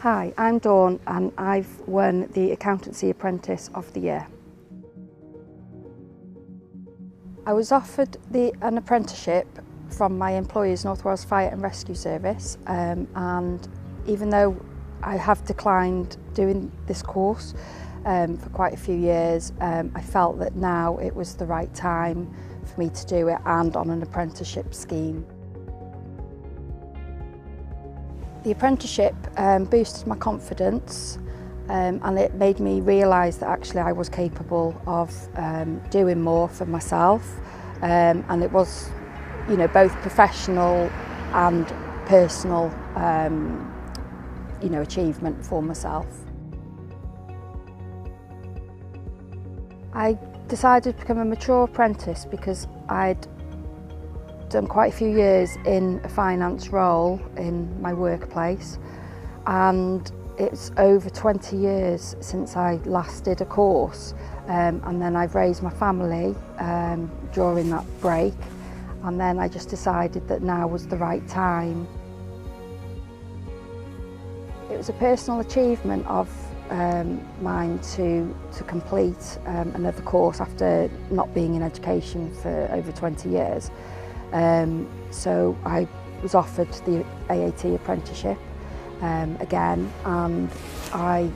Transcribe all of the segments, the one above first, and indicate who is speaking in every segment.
Speaker 1: Hi, I'm Dawn and I've won the Accountancy Apprentice of the Year. I was offered an apprenticeship from my employer's North Wales Fire and Rescue Service, and even though I have declined doing this course for quite a few years, I felt that now it was the right time for me to do it, and on an apprenticeship scheme. The apprenticeship boosted my confidence, and it made me realise that actually I was capable of doing more for myself, and it was, both professional and personal, achievement for myself. I decided to become a mature apprentice because I'd done quite a few years in a finance role in my workplace, and it's over 20 years since I last did a course, and then I've raised my family during that break, and then I just decided that now was the right time. It was a personal achievement of mine to complete another course after not being in education for over 20 years. So I was offered the AAT apprenticeship again, and I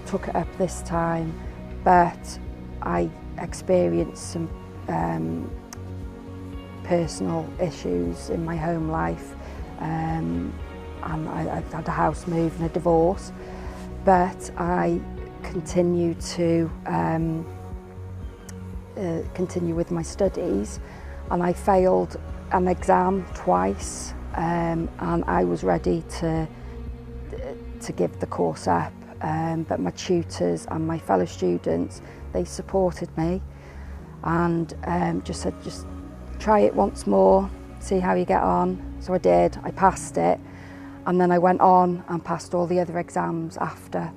Speaker 1: took it up this time, but I experienced some personal issues in my home life, and I had a house move and a divorce, but I continued to continue with my studies, and I failed an exam twice, and I was ready to give the course up, but my tutors and my fellow students, they supported me and just said, just try it once more, see how you get on. So I did, I passed it, and then I went on and passed all the other exams after,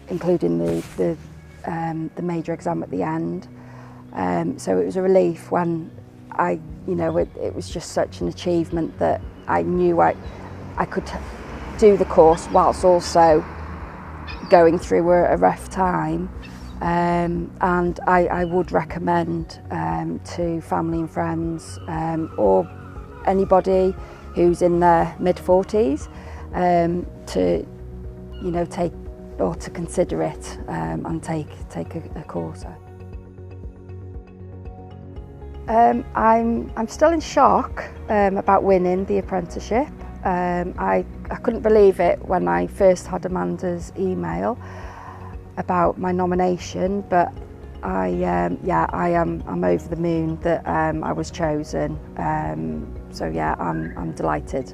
Speaker 1: including the major exam at the end. So it was a relief when it was just such an achievement that I knew I could do the course whilst also going through a rough time, and I would recommend to family and friends, or anybody who's in their mid-40s, to take or to consider it and take a course. I'm still in shock about winning the apprenticeship. I couldn't believe it when I first had Amanda's email about my nomination, but I'm over the moon that I was chosen. So yeah, I'm delighted.